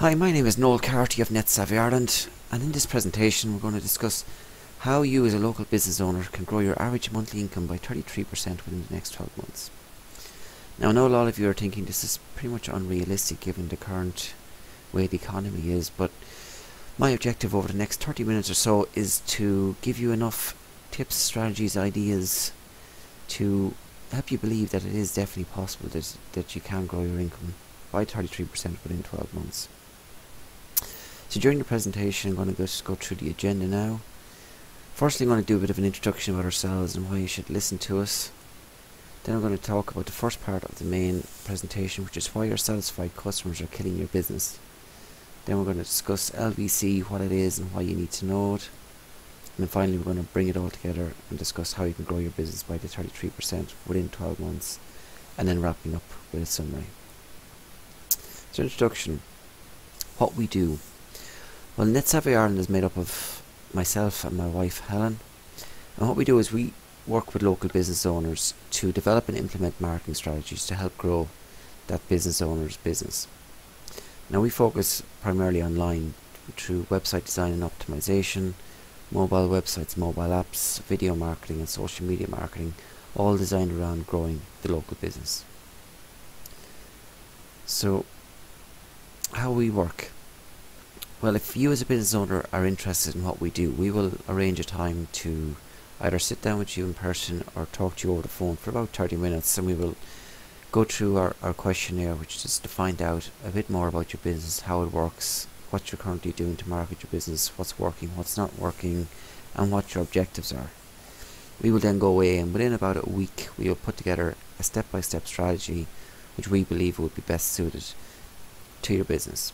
Hi, my name is Noel Carty of NetSavvy Ireland, and in this presentation we're going to discuss how you as a local business owner can grow your average monthly income by 33% within the next 12 months. Now I know a lot of you are thinking this is pretty much unrealistic given the current way the economy is, but my objective over the next 30 minutes or so is to give you enough tips, strategies, ideas to help you believe that it is definitely possible that you can grow your income by 33% within 12 months. So during the presentation I'm going to just go through the agenda now. Firstly, I'm going to do a bit of an introduction about ourselves and why you should listen to us. Then I'm going to talk about the first part of the main presentation, which is why your satisfied customers are killing your business. Then we're going to discuss LVC, what it is and why you need to know it. And then finally we're going to bring it all together and discuss how you can grow your business by the 33% within 12 months. And then wrapping up with a summary. So introduction, what we do. Well, NetSavvy Ireland is made up of myself and my wife Helen, and what we do is we work with local business owners to develop and implement marketing strategies to help grow that business owner's business. Now we focus primarily online through website design and optimization, mobile websites, mobile apps, video marketing and social media marketing, all designed around growing the local business. So how we work. Well, if you as a business owner are interested in what we do, we will arrange a time to either sit down with you in person or talk to you over the phone for about 30 minutes, and we will go through our questionnaire, which is to find out a bit more about your business, how it works, what you're currently doing to market your business, what's working, what's not working, and what your objectives are. We will then go away, and within about a week we will put together a step-by-step strategy which we believe would be best suited to your business,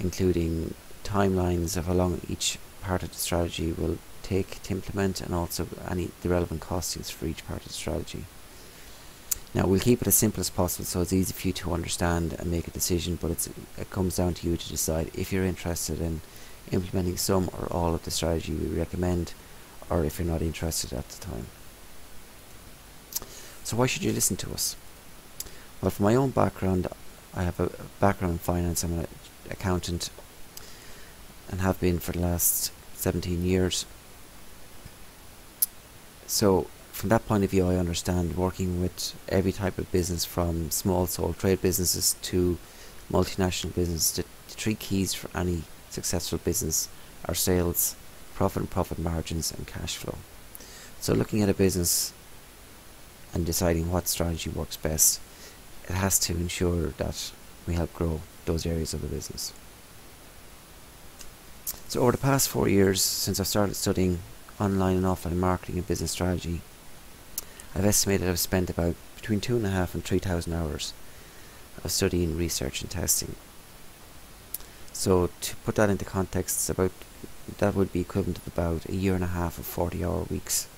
including timelines of how long each part of the strategy will take to implement, and also the relevant costings for each part of the strategy. Now we'll keep it as simple as possible so it's easy for you to understand and make a decision, but it comes down to you to decide if you're interested in implementing some or all of the strategy we recommend, or if you're not interested at the time. So why should you listen to us? Well, from my own background, I have a background in finance. I'm an accountant and have been for the last 17 years. So from that point of view, I understand working with every type of business, from small sole trade businesses to multinational business. The three keys for any successful business are sales, profit and profit margins, and cash flow. So looking at a business and deciding what strategy works best, it has to ensure that we help grow those areas of the business. So over the past 4 years, since I've started studying online and offline marketing and business strategy, I've estimated I've spent about between 2,500 and 3,000 hours of studying, research and testing. So to put that into context, that would be equivalent of about a year and a half of 40-hour weeks.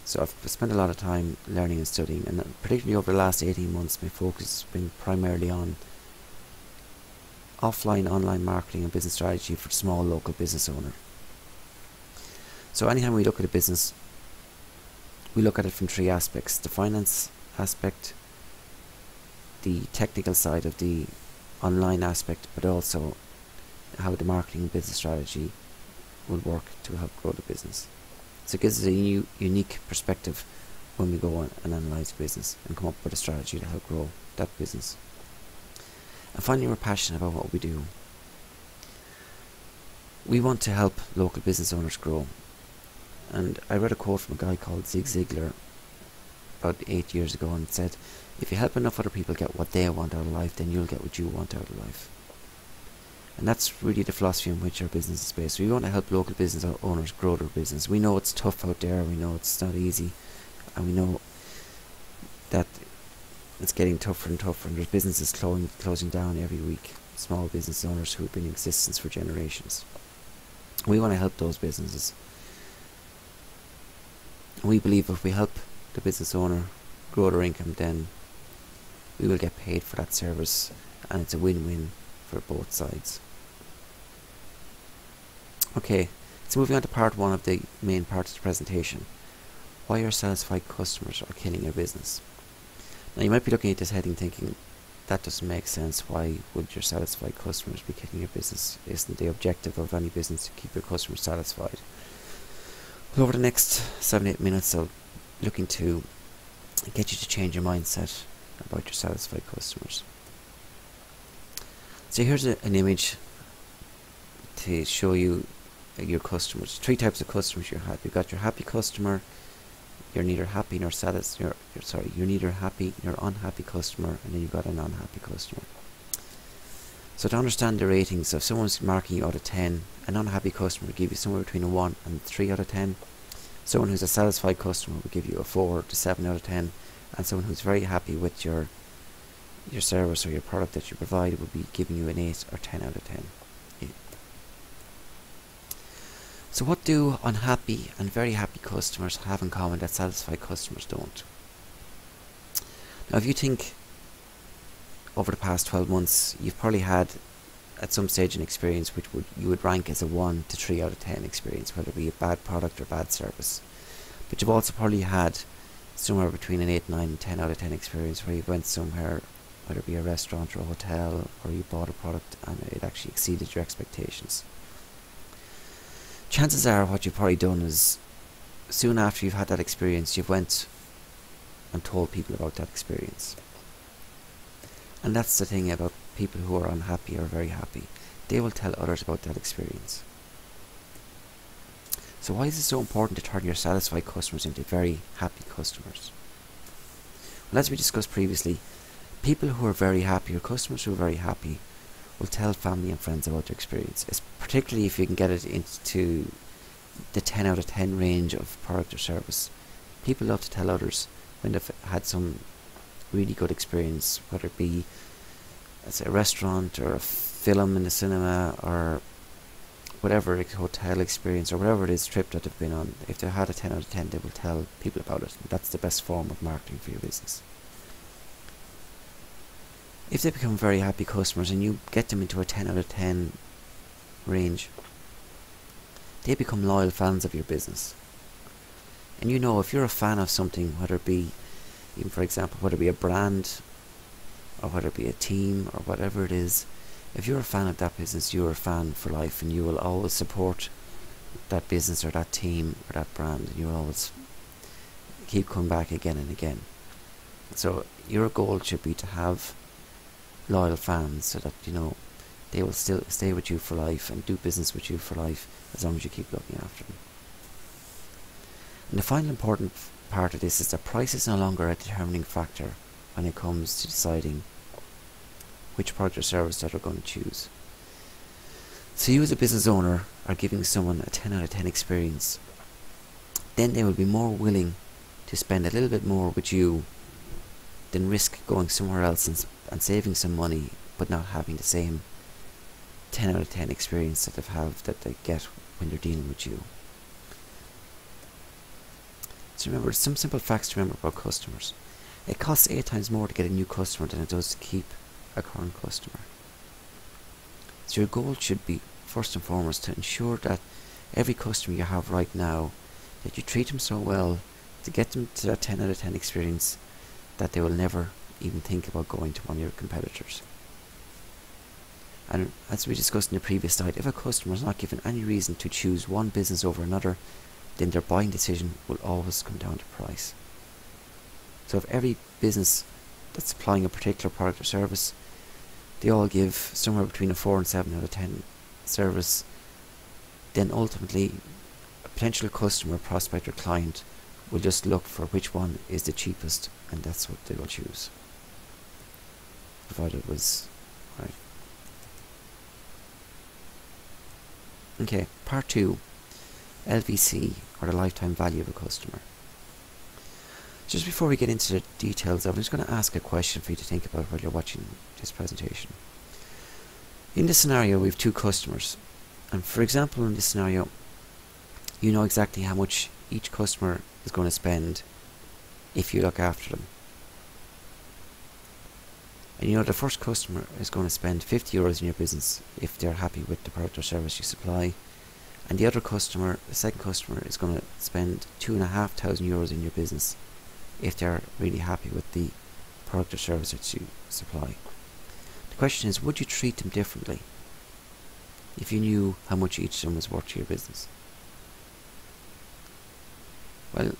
So I've spent a lot of time learning and studying, and particularly over the last 18 months my focus has been primarily on offline, online marketing and business strategy for the small local business owner. So anytime we look at a business, we look at it from three aspects: the finance aspect, the technical side of the online aspect, but also how the marketing and business strategy will work to help grow the business. So it gives us a unique perspective when we go on and analyse the business and come up with a strategy to help grow that business. And finally, we're passionate about what we do. We want to help local business owners grow. And I read a quote from a guy called Zig Ziglar about 8 years ago, and it said, if you help enough other people get what they want out of life, then you'll get what you want out of life. And that's really the philosophy in which our business is based. We want to help local business owners grow their business. We know it's tough out there, we know it's not easy, and we know that it's getting tougher and tougher, and there's businesses closing down every week. Small business owners who have been in existence for generations. We want to help those businesses. And we believe if we help the business owner grow their income, then we will get paid for that service, and it's a win-win for both sides. Okay, so moving on to part one of the main part of the presentation. Why your satisfied customers are killing your business. Now you might be looking at this heading thinking, that doesn't make sense. Why would your satisfied customers be keeping your business? Isn't the objective of any business to keep your customers satisfied? Well, over the next 7-8 minutes, I'll be looking to get you to change your mindset about your satisfied customers. So here's an image to show you your customers. 3 types of customers you have. You've got your happy customer. You're neither happy nor you're neither happy nor unhappy customer, and then you've got an unhappy customer. So to understand the ratings, if someone's marking you out of 10, an unhappy customer will give you somewhere between a 1 and 3 out of 10. Someone who's a satisfied customer will give you a 4 to 7 out of 10, and someone who's very happy with your service or your product that you provide will be giving you an 8 or 10 out of 10. So what do unhappy and very happy customers have in common that satisfied customers don't? Now, if you think over the past 12 months, you've probably had at some stage an experience which you would rank as a 1 to 3 out of 10 experience, whether it be a bad product or bad service. But you've also probably had somewhere between an 8, 9 and 10 out of 10 experience where you went somewhere, whether it be a restaurant or a hotel, or you bought a product and it actually exceeded your expectations. Chances are what you've probably done is, soon after you've had that experience, you've went and told people about that experience. And that's the thing about people who are unhappy or very happy. They will tell others about that experience. So why is it so important to turn your satisfied customers into very happy customers? Well, as we discussed previously, people who are very happy, or customers who are very happy, will tell family and friends about their experience. It's particularly if you can get it into the 10 out of 10 range of product or service. People love to tell others when they've had some really good experience, whether it be as a restaurant or a film in the cinema or whatever, a hotel experience or whatever it is, trip that they've been on. If they had a 10 out of 10, they will tell people about it. That's the best form of marketing for your business. If they become very happy customers and you get them into a 10 out of 10 range, they become loyal fans of your business. And you know, if you're a fan of something, whether it be, even for example, whether it be a brand or whether it be a team or whatever it is, if you're a fan of that business, you're a fan for life, and you will always support that business or that team or that brand, and you'll always keep coming back again and again. So your goal should be to have loyal fans, so that you know they will still stay with you for life and do business with you for life as long as you keep looking after them. And the final important part of this is that price is no longer a determining factor when it comes to deciding which product or service that you're going to choose. So you as a business owner are giving someone a 10 out of 10 experience, then they will be more willing to spend a little bit more with you than risk going somewhere else and saving some money but not having the same 10 out of 10 experience that they get when they're dealing with you. So remember, some simple facts to remember about customers. It costs 8 times more to get a new customer than it does to keep a current customer. So your goal should be, first and foremost, to ensure that every customer you have right now, that you treat them so well to get them to that 10 out of 10 experience that they will never even think about going to one of your competitors. And as we discussed in the previous slide, if a customer is not given any reason to choose one business over another, then their buying decision will always come down to price. So if every business that's supplying a particular product or service, they all give somewhere between a 4 and 7 out of 10 service, then ultimately a potential customer, prospect or client will just look for which one is the cheapest, and that's what they will choose, provided it was right. Okay, part 2, LVC, or the lifetime value of a customer. Just before we get into the details, I'm just going to ask a question for you to think about while you're watching this presentation. In this scenario, we have 2 customers, and for example, in this scenario, you know exactly how much each customer is going to spend if you look after them. And you know the first customer is going to spend €50 in your business if they're happy with the product or service you supply, and the other customer, the second customer, is going to spend €2,500 in your business if they're really happy with the product or service that you supply. The question is, would you treat them differently if you knew how much each of them was worth to your business? Well,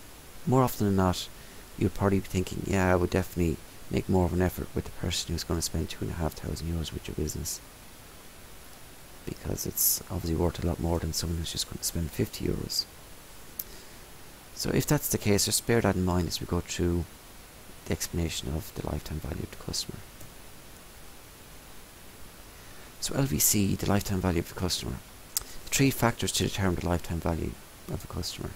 more often than not, you'll probably be thinking, yeah, I would definitely make more of an effort with the person who's going to spend €2,500 with your business, because it's obviously worth a lot more than someone who's just going to spend €50. So if that's the case, just bear that in mind as we go through the explanation of the lifetime value of the customer. So LVC, the lifetime value of the customer. Three factors to determine the lifetime value of a customer.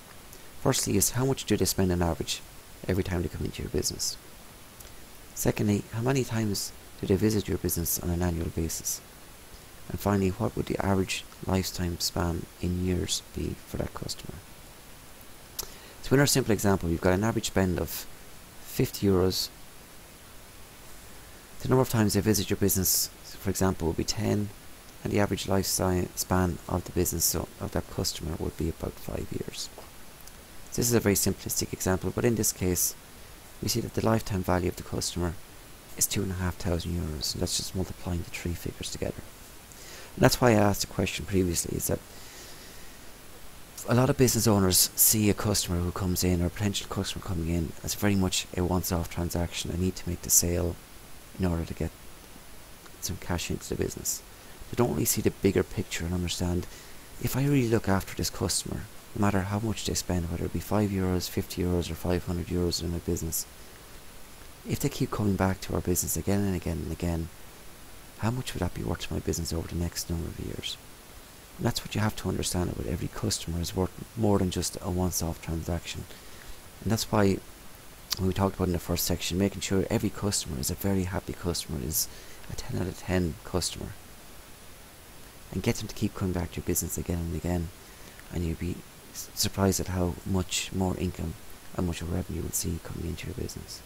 Firstly is, how much do they spend on average every time they come into your business? Secondly, how many times do they visit your business on an annual basis? And finally, what would the average lifetime span in years be for that customer? So in our simple example, we've got an average spend of €50. The number of times they visit your business, for example, would be 10, and the average lifespan of the business of that customer would be about 5 years. So this is a very simplistic example, but in this case, we see that the lifetime value of the customer is €2,500, and that's just multiplying the three figures together. And that's why I asked the question previously, is that a lot of business owners see a customer who comes in, or a potential customer coming in, as very much a once-off transaction. I need to make the sale in order to get some cash into the business. They don't really see the bigger picture and understand, if I really look after this customer, no matter how much they spend, whether it be €5, €50 or €500 in my business, if they keep coming back to our business again and again and again, how much would that be worth to my business over the next number of years? And that's what you have to understand, about every customer is worth more than just a once-off transaction. And that's why, when we talked about in the first section, making sure every customer is a very happy customer, is a 10 out of 10 customer, and get them to keep coming back to your business again and again, and you'll be surprised at how much more income and much of revenue you'll see coming into your business.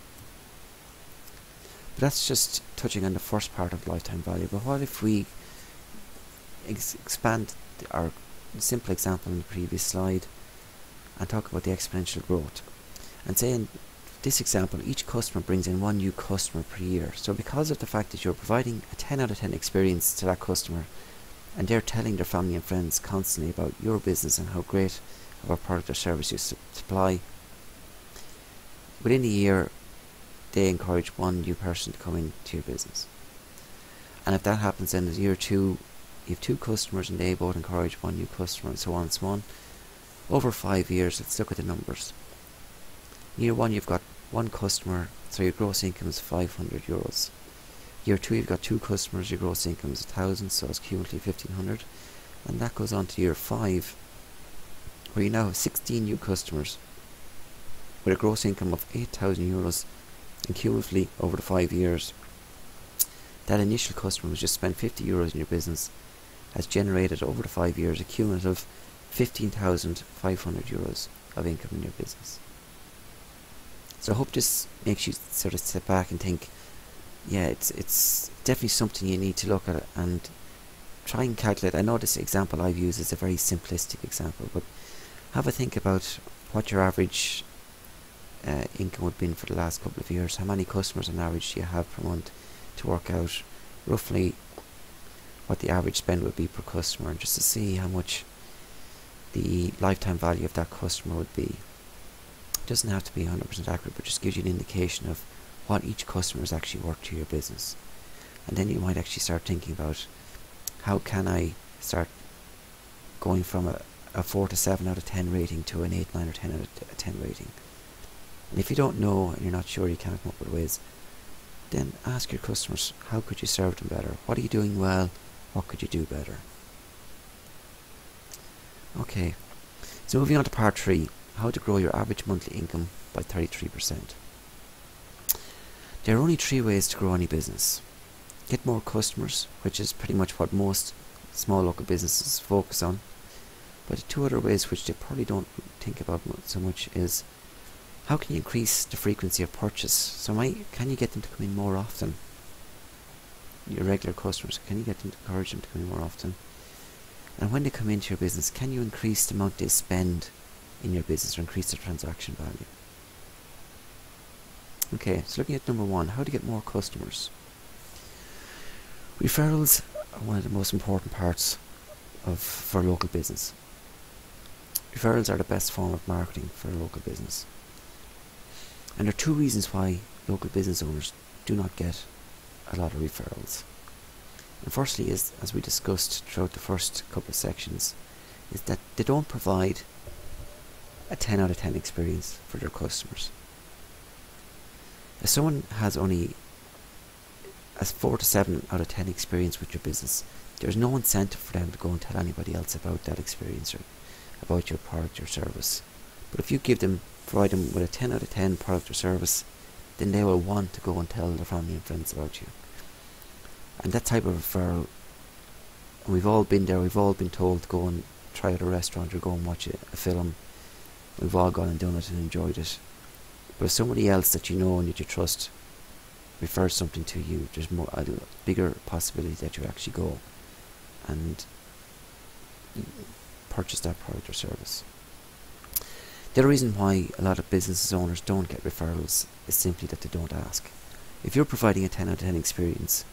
But that's just touching on the first part of lifetime value. But what if we expand our simple example in the previous slide and talk about the exponential growth, and say in this example, each customer brings in one new customer per year. So because of the fact that you're providing a 10 out of 10 experience to that customer, and they're telling their family and friends constantly about your business and how great of a product or service you supply, within a year they encourage one new person to come into your business. And if that happens, then in year 2 you have 2 customers and they both encourage one new customer, and so on and so on. Over 5 years, let's look at the numbers. In year 1 you've got one customer, so your gross income is €500. Year 2 you've got 2 customers, your gross income is 1,000, so it's cumulatively 1,500. And that goes on to year 5, where you now have 16 new customers with a gross income of €8,000, and cumulatively over the 5 years, that initial customer who's just spent €50 in your business has generated over the 5 years a cumulative €15,500 of income in your business. So I hope this makes you sort of step back and think, yeah, it's definitely something you need to look at and try and calculate. I know this example I've used is a very simplistic example, but have a think about what your average income would have been for the last couple of years. How many customers on average do you have per month, to work out roughly what the average spend would be per customer, and just to see how much the lifetime value of that customer would be. It doesn't have to be 100% accurate, but just gives you an indication of what each customer is actually worth to your business. And then you might actually start thinking about, how can I start going from a 4 to 7 out of 10 rating to an 8, 9 or 10 out of 10 rating. And if you don't know and you're not sure, you can't come up with ways, then ask your customers, how could you serve them better? What are you doing well? What could you do better? Okay, so moving on to part 3, how to grow your average monthly income by 33%. There are only 3 ways to grow any business. Get more customers, which is pretty much what most small local businesses focus on. But the 2 other ways, which they probably don't think about so much, is how can you increase the frequency of purchase? So can you get them to come in more often? Your regular customers, can you get them to encourage them to come in more often? And when they come into your business, can you increase the amount they spend in your business, or increase the transaction value? Okay, so looking at number 1, how to get more customers. Referrals are one of the most important parts for a local business. Referrals are the best form of marketing for a local business. And there are two reasons why local business owners do not get a lot of referrals. And firstly is, as we discussed throughout the first couple of sections, is that they don't provide a 10 out of 10 experience for their customers. If someone has only a 4 to 7 out of 10 experience with your business, there's no incentive for them to go and tell anybody else about that experience or about your product or service. But if you provide them with a 10 out of 10 product or service, then they will want to go and tell their family and friends about you. And that type of referral, and we've all been there, we've all been told to go and try out a restaurant or go and watch a film. We've all gone and done it and enjoyed it. But if somebody else that you know and that you trust refers something to you, there's a bigger possibility that you actually go and purchase that product or service. The other reason why a lot of business owners don't get referrals is simply that they don't ask. If you're providing a 10 out of 10 experience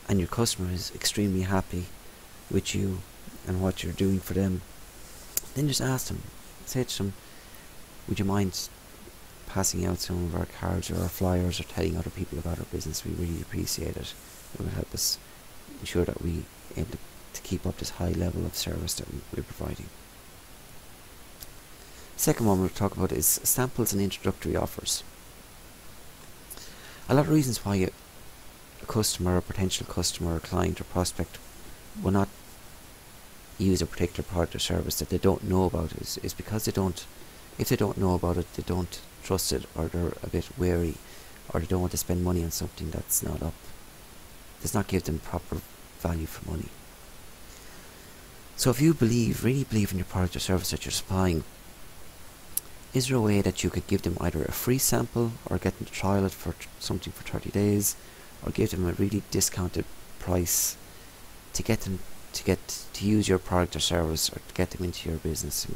and your customer is extremely happy with you and what you're doing for them, then just ask them. Say to them, would you mind passing out some of our cards or our flyers or telling other people about our business? We really appreciate it. It will help us ensure that we are able to keep up this high level of service that we're providing. Second one we'll talk about is samples and introductory offers. A lot of reasons why a customer, a potential customer, or client or prospect will not use a particular product or service that they don't know about is because if they don't know about it, they don't trust it, or they're a bit wary, or they don't want to spend money on something that's not up, does not give them proper value for money. So if you really believe in your product or service that you're supplying, is there a way that you could give them either a free sample or get them to trial it for something for 30 days, or give them a really discounted price to get them to use your product or service, or to get them into your business,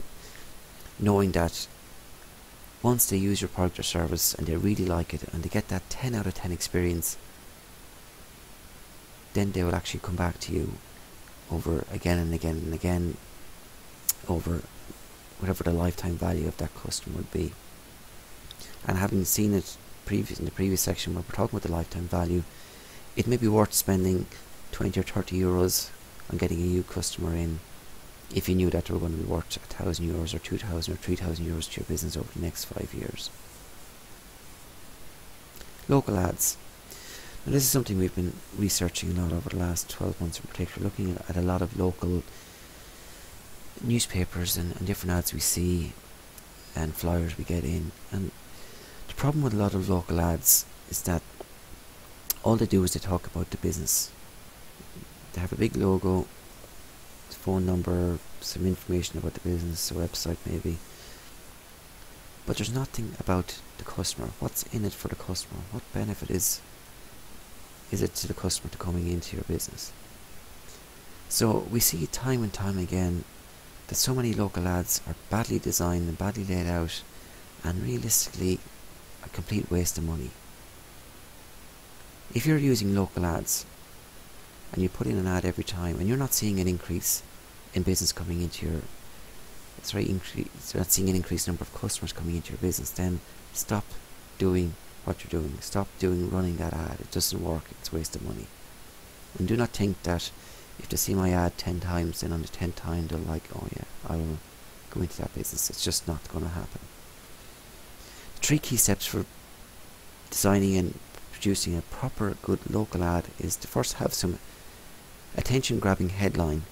knowing that once they use your product or service and they really like it and they get that 10 out of 10 experience, then they will actually come back to you over again and again and again over whatever the lifetime value of that customer would be. And having seen it in the previous section where we're talking about the lifetime value, it may be worth spending 20 or 30 euros on getting a new customer in if you knew that they were going to be worth €1,000 or 2,000 or 3,000 euros to your business over the next 5 years. Local ads. Now this is something we've been researching a lot over the last 12 months in particular, looking at a lot of local newspapers and different ads we see and flyers we get in. And the problem with a lot of local ads is that all they do is they talk about the business. They have a big logo, phone number, some information about the business, a website maybe, but there's nothing about the customer. What's in it for the customer? What benefit is it to the customer to coming into your business? So we see time and time again that so many local ads are badly designed and badly laid out, and realistically a complete waste of money. If you're using local ads and you put in an ad every time and you're not seeing an increase in business coming into your not seeing an increased number of customers coming into your business, then stop doing what you're doing. Stop running that ad. It doesn't work. It's a waste of money. And do not think that if they see my ad 10 times, then on the 10th time they'll like, oh yeah, I will go into that business. It's just not going to happen. 3 key steps for designing and producing a proper good local ad is to first have some attention grabbing headline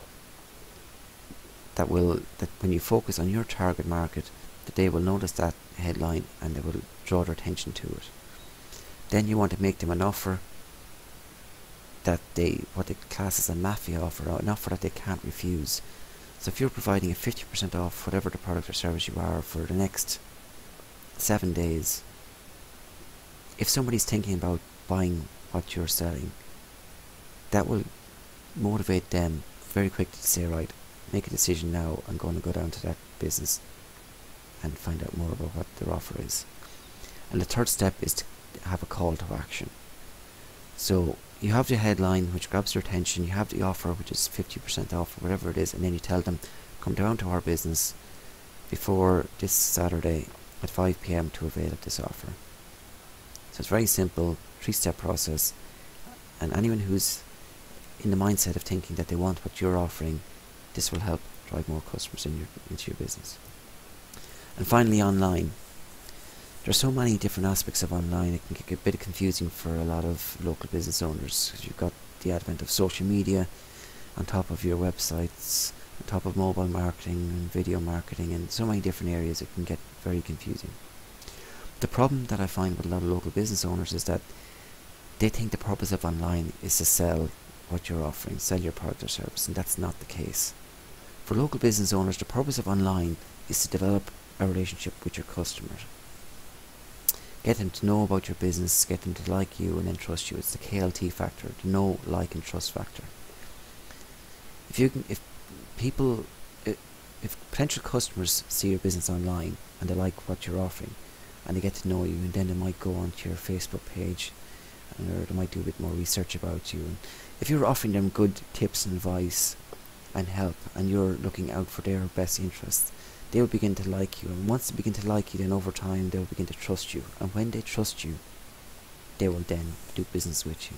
that when you focus on your target market, that they will notice that headline and they will draw their attention to it. Then you want to make them an offer that what they class as a mafia offer, or an offer that they can't refuse. So if you're providing a 50% off whatever the product or service you are for the next 7 days, if somebody's thinking about buying what you're selling, that will motivate them very quickly to say, right, make a decision now, I'm going to go down to that business and find out more about what their offer is. And the third step is to have a call to action. So you have the headline which grabs their attention, you have the offer which is 50% off or whatever it is, and then you tell them, come down to our business before this Saturday at 5 p.m. to avail of this offer. So it's very simple, 3-step process, and anyone who's in the mindset of thinking that they want what you're offering, this will help drive more customers into your business. And finally, online. There's so many different aspects of online, it can get a bit confusing for a lot of local business owners, because you've got the advent of social media on top of your websites, on top of mobile marketing and video marketing, and so many different areas. It can get very confusing. The problem that I find with a lot of local business owners is that they think the purpose of online is to sell what you're offering, sell your product or service, and that's not the case. For local business owners, the purpose of online is to develop a relationship with your customers. Get them to know about your business, get them to like you and then trust you. It's the KLT factor, the know, like and trust factor. If potential customers see your business online and they like what you're offering and they get to know you, and then they might go onto your Facebook page or they might do a bit more research about you. And if you're offering them good tips and advice and help and you're looking out for their best interests, they will begin to like you, and once they begin to like you, then over time they will begin to trust you, and when they trust you, they will then do business with you.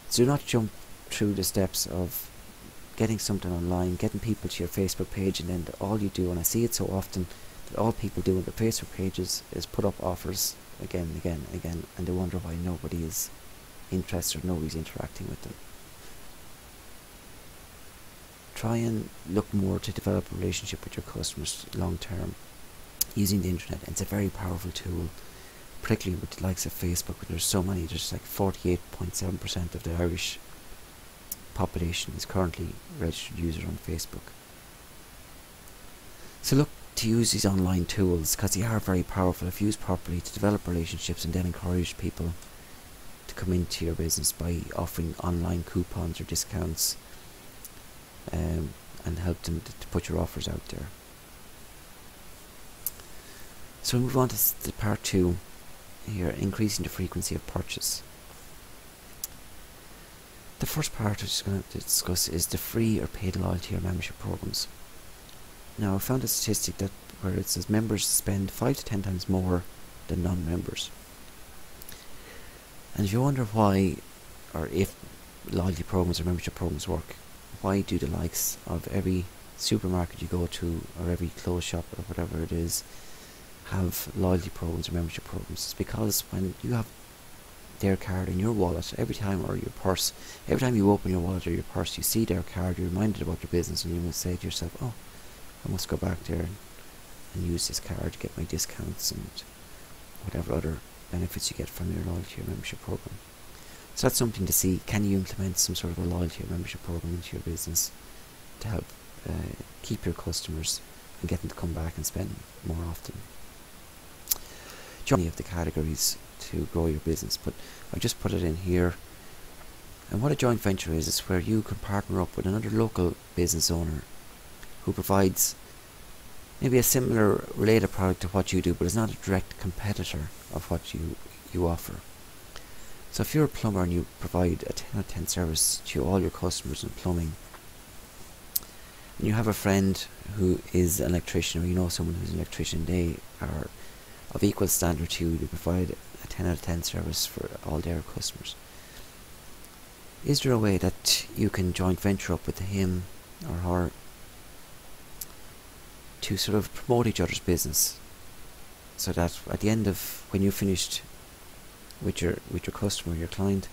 So do not jump through the steps of getting something online, getting people to your Facebook page, and then all you do, and I see it so often, that all people do on their Facebook pages is put up offers again and again and again, and they wonder why nobody is interested or nobody's interacting with them. Try and look more to develop a relationship with your customers long term using the internet. It's a very powerful tool, particularly with the likes of Facebook, where there's so many. There's like 48.7% of the Irish population is currently registered user on Facebook. So look to use these online tools, because they are very powerful if used properly, to develop relationships and then encourage people to come into your business by offering online coupons or discounts, and help them to put your offers out there. So we move on to part 2 here, increasing the frequency of purchase. The first part I'm just going to discuss is the free or paid loyalty or membership programs. Now I found a statistic that where it says members spend 5 to 10 times more than non-members. And if you wonder why or if loyalty programs or membership programs work, why do the likes of every supermarket you go to or every clothes shop or whatever it is have loyalty programs or membership programs? It's because when you have their card in your wallet every time, or your purse, every time you open your wallet or your purse, you see their card, you're reminded about your business, and you must say to yourself, oh, I must go back there and use this card to get my discounts and whatever other benefits you get from your loyalty or membership program. So that's something to see. Can you implement some sort of a loyalty or membership program into your business to help keep your customers and get them to come back and spend more often? Join any of the categories to grow your business, but I just put it in here. And what a joint venture is where you can partner up with another local business owner who provides maybe a similar related product to what you do, but is not a direct competitor of what you offer. So if you're a plumber and you provide a 10 out of 10 service to all your customers in plumbing, and you have a friend who is an electrician, or you know someone who's an electrician, they are of equal standard to you, they provide a 10 out of 10 service for all their customers. Is there a way that you can joint venture up with him or her to sort of promote each other's business, so that at the end of when you're finished with your customer, your client,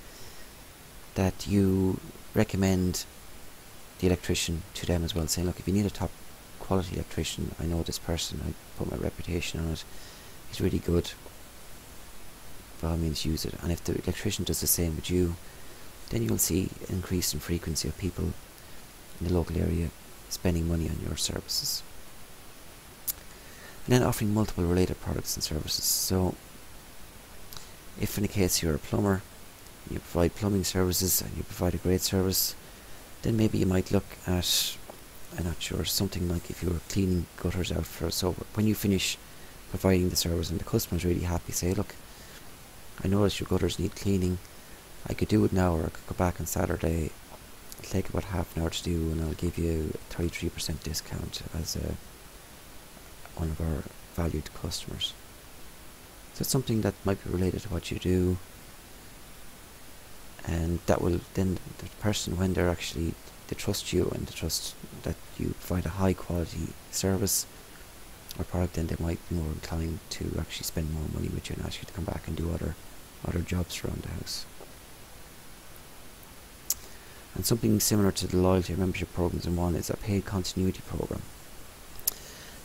that you recommend the electrician to them as well, saying, look, if you need a top quality electrician, I know this person, I put my reputation on it, he's really good, by all means use it. And if the electrician does the same with you, then you'll see an increase in frequency of people in the local area spending money on your services. And then offering multiple related products and services. So if in the case you're a plumber, you provide plumbing services and you provide a great service, then maybe you might look at, I'm not sure, something like if you were cleaning gutters out for, so when you finish providing the service and the customer's really happy, say, look, I notice your gutters need cleaning, I could do it now, or I could go back on Saturday. It'll take about half an hour to do, and I'll give you a 33% discount as one of our valued customers. So it's something that might be related to what you do, and that will then, the person, when they're actually, they trust you and they trust that you provide a high quality service or product, then they might be more inclined to actually spend more money with you and ask you to come back and do other jobs around the house. And something similar to the loyalty membership programs in one is a paid continuity program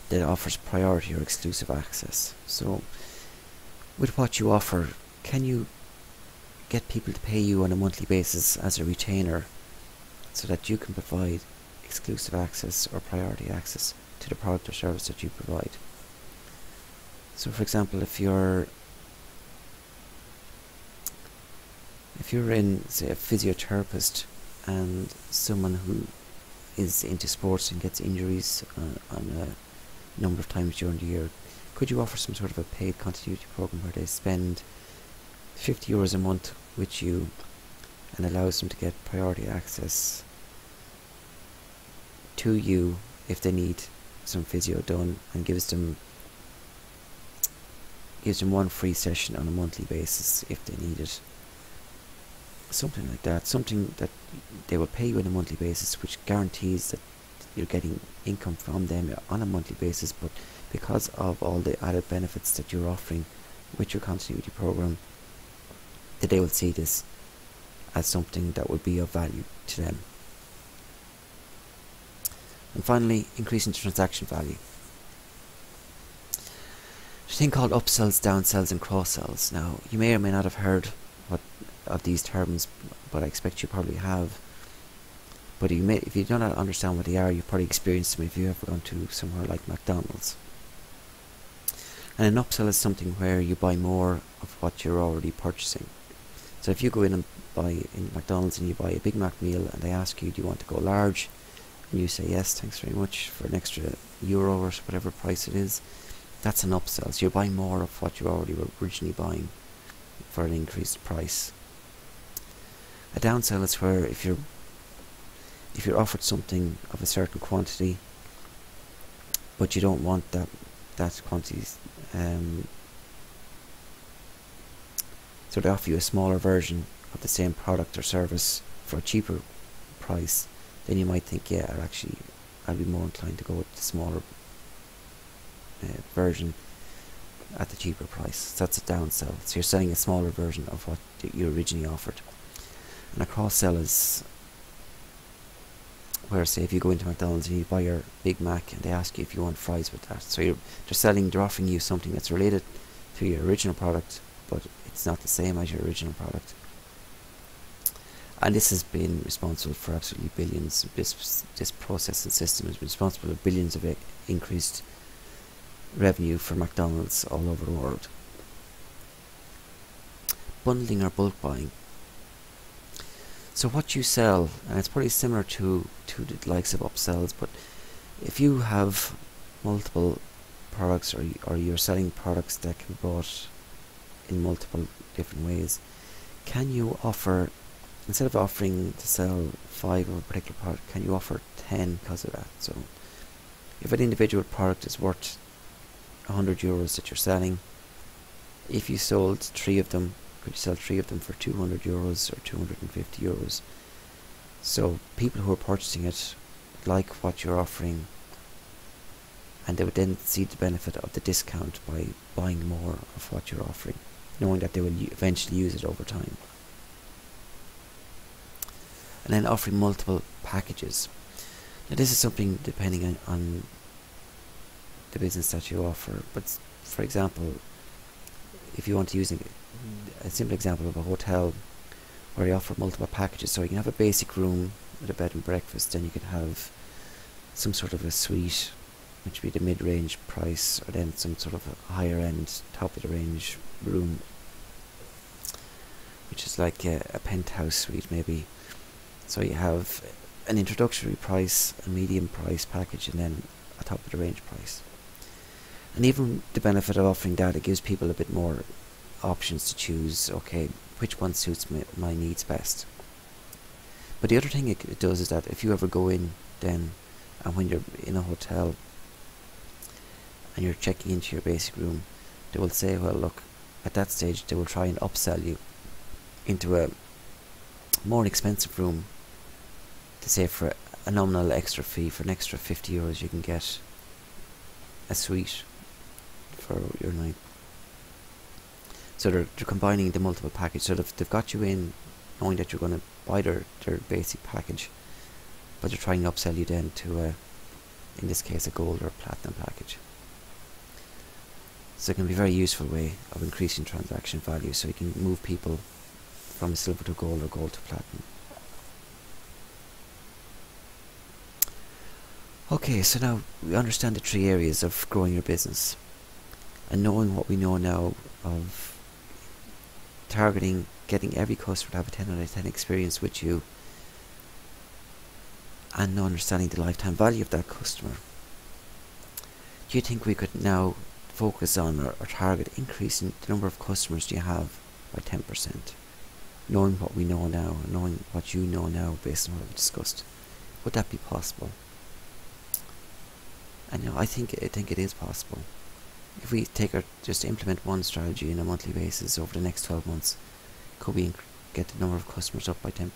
that offers priority or exclusive access. So with what you offer, can you get people to pay you on a monthly basis as a retainer so that you can provide exclusive access or priority access to the product or service that you provide? So for example, if you're in, say, a physiotherapist and someone who is into sports and gets injuries on a number of times during the year, could you offer some sort of a paid continuity program where they spend €50 a month with you and allows them to get priority access to you if they need some physio done, and gives them one free session on a monthly basis if they need it? Something like that, something that they will pay you on a monthly basis, which guarantees that you're getting income from them on a monthly basis, but because of all the added benefits that you're offering with your continuity program, that they will see this as something that would be of value to them. And finally, increasing transaction value. There's a thing called upsells, downsells and cross-sells. Now, you may or may not have heard of these terms, but I expect you probably have. But if you do not understand what they are, you've probably experienced them if you've ever gone to somewhere like McDonald's. And an upsell is something where you buy more of what you're already purchasing. So if you go in and buy in McDonald's and you buy a Big Mac meal and they ask you, do you want to go large? And you say yes, thanks very much, for an extra euro or whatever price it is, that's an upsell. So you're buying more of what you already were originally buying for an increased price. A downsell is where if you're offered something of a certain quantity, but you don't want that quantity, so they offer you a smaller version of the same product or service for a cheaper price, then you might think, yeah, I'll be more inclined to go with the smaller version at the cheaper price. So that's a downsell. So you're selling a smaller version of what you originally offered. And a cross-sell is where, say, if you go into McDonald's and you buy your Big Mac and they ask you if you want fries with that. So they're offering you something that's related to your original product, but it's not the same as your original product. And this has been responsible for absolutely billions. This process and system has been responsible for billions of increased revenue for McDonald's all over the world. Bundling or bulk buying. So what you sell, and it's probably similar to the likes of upsells, but if you have multiple products or you're selling products that can be bought in multiple different ways, can you offer, instead of offering to sell 5 of a particular product, can you offer 10 because of that? So if an individual product is worth €100 that you're selling, if you sold 3 of them, could you sell 3 of them for €200 or €250? So people who are purchasing it like what you're offering, and they would then see the benefit of the discount by buying more of what you're offering, knowing that they will eventually use it over time. And then offering multiple packages. Now this is something depending on the business that you offer, but for example, if you want to use a simple example of a hotel where you offer multiple packages, so you can have a basic room with a bed and breakfast, then you can have some sort of a suite, which would be the mid-range price, or then some sort of a higher end, top of the range room, which is like a penthouse suite maybe. So you have an introductory price, a medium price package, and then a top of the range price. And even the benefit of offering that, it gives people a bit more options to choose. Okay, which one suits my needs best. But the other thing it does is that if you ever go in then, and when you're in a hotel and you're checking into your basic room, they will say, well look, at that stage they will try and upsell you into a more expensive room to say for a nominal extra fee. For an extra €50 you can get a suite for your night. So they're combining the multiple package, so they've got you in knowing that you're going to buy their basic package, but they're trying to upsell you then to in this case a gold or platinum package. So it can be a very useful way of increasing transaction value, so you can move people from silver to gold or gold to platinum. Okay, so now we understand the 3 areas of growing your business, and knowing what we know now of targeting, getting every customer to have a 10 out of 10 experience with you, and understanding the lifetime value of that customer. Do you think we could now focus on or target increasing the number of customers you have by 10%? Knowing what we know now, and knowing what you know now based on what we discussed, would that be possible? And I think it is possible. If we just implement one strategy on a monthly basis over the next 12 months, could we get the number of customers up by 10%?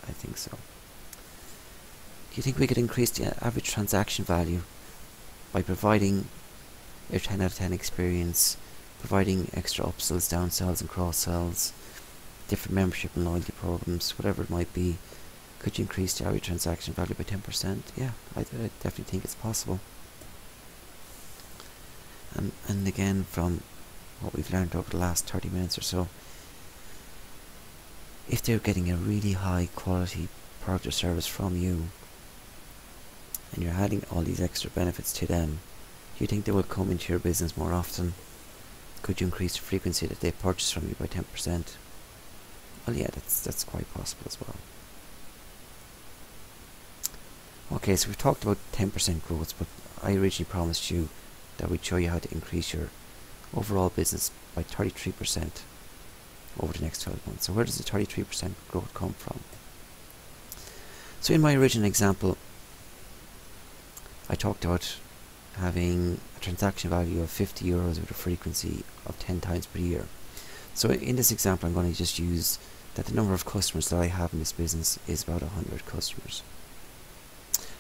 I think so. Do you think we could increase the average transaction value by providing a 10 out of 10 experience, providing extra upsells, downsells and cross-sells, different membership and loyalty programs, whatever it might be? Could you increase the average transaction value by 10%? Yeah, I definitely think it's possible. And again, from what we've learned over the last 30 minutes or so, if they're getting a really high quality product or service from you, and you're adding all these extra benefits to them, do you think they will come into your business more often? Could you increase the frequency that they purchase from you by 10%? Well, yeah, that's quite possible as well. Okay, so we've talked about 10% growth, but I originally promised you that we'd show you how to increase your overall business by 33% over the next 12 months. So where does the 33% growth come from? So in my original example, I talked about having a transaction value of €50 with a frequency of 10 times per year. So in this example, I'm going to just use that the number of customers that I have in this business is about 100 customers.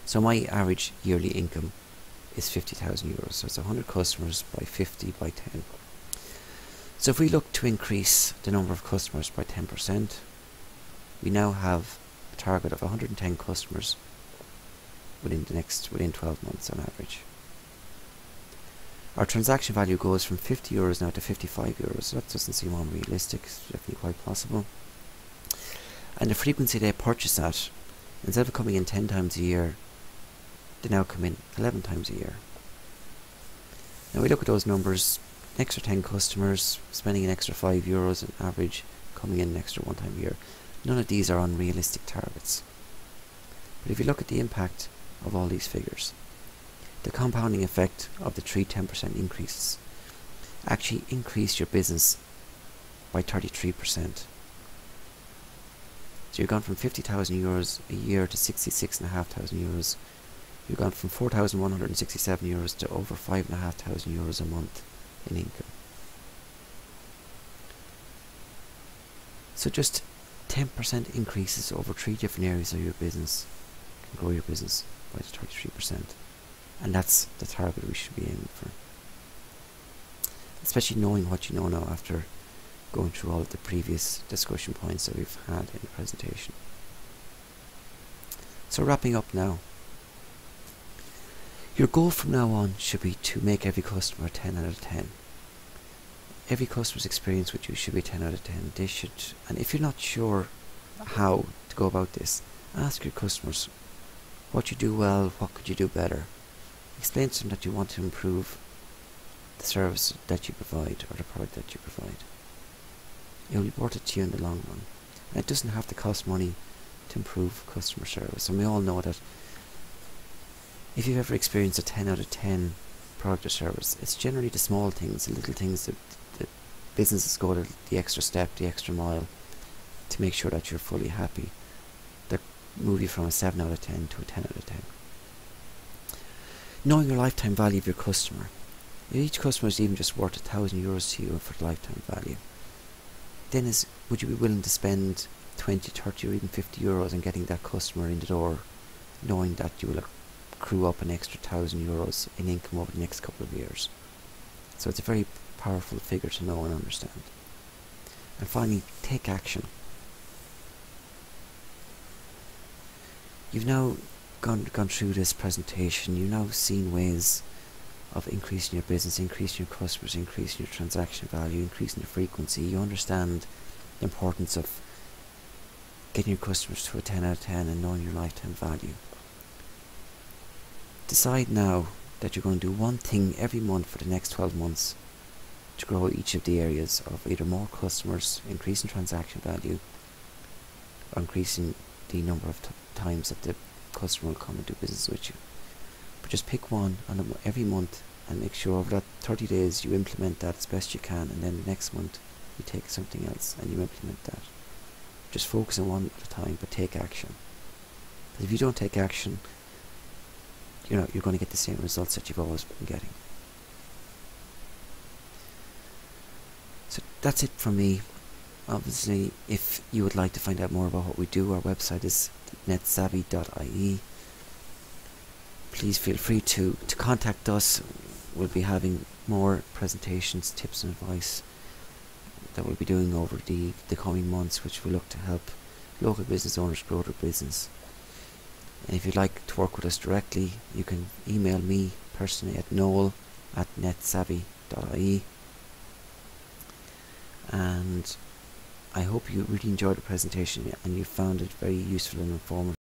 So my average yearly income is €50,000. So it's 100 customers by 50 by 10. So if we look to increase the number of customers by 10%, we now have a target of 110 customers within 12 months on average. Our transaction value goes from €50 now to €55. So that doesn't seem unrealistic. It's definitely quite possible. And the frequency they purchase at, instead of coming in 10 times a year, they now come in 11 times a year. Now we look at those numbers, an extra 10 customers, spending an extra €5 on average, coming in an extra 1 time a year. None of these are unrealistic targets. But if you look at the impact of all these figures, the compounding effect of the 10% increases actually increase your business by 33%. So you've gone from €50,000 a year to €66,500. You've gone from €4,167 to over €5,500 a month in income. So just 10% increases over 3 different areas of your business can grow your business by 33%. And that's the target we should be aiming for. Especially knowing what you know now after going through all of the previous discussion points that we've had in the presentation. So wrapping up now. Your goal from now on should be to make every customer a 10 out of 10. Every customer's experience with you should be 10 out of 10. They should, and if you're not sure how to go about this, ask your customers what you do well, what could you do better. Explain to them that you want to improve the service that you provide or the product that you provide. It will be worth it to you in the long run. And it doesn't have to cost money to improve customer service. And we all know that if you've ever experienced a 10 out of 10 product or service, it's generally the small things, the little things that businesses go the extra step, the extra mile to make sure that you're fully happy. They move you from a 7 out of 10 to a 10 out of 10. Knowing your lifetime value of your customer. If each customer is even just worth €1,000 to you for the lifetime value, then would you be willing to spend 20, 30 or even €50 on getting that customer in the door, knowing that you will accrue up an extra €1,000 in income over the next couple of years? So it's a very powerful figure to know and understand. And finally, take action. You've now gone through this presentation. You've now seen ways of increasing your business, increasing your customers, increasing your transaction value, increasing your frequency. You understand the importance of getting your customers to a 10 out of 10 and knowing your lifetime value. Decide now that you're going to do one thing every month for the next 12 months to grow each of the areas of either more customers, increasing transaction value, or increasing the number of times that the customer will come and do business with you. But just pick one every month and make sure over that 30 days you implement that as best you can, and then the next month you take something else and you implement that. Just focus on one at a time, but take action. Because if you don't take action, you're going to get the same results that you've always been getting. So that's it from me. Obviously, if you would like to find out more about what we do, our website is netsavvy.ie. Please feel free to contact us. We'll be having more presentations, tips and advice that we'll be doing over the coming months, which will look to help local business owners grow their business. And if you'd like to work with us directly, you can email me personally at noel@netsavvy.ie. And I hope you really enjoyed the presentation and you found it very useful and informative.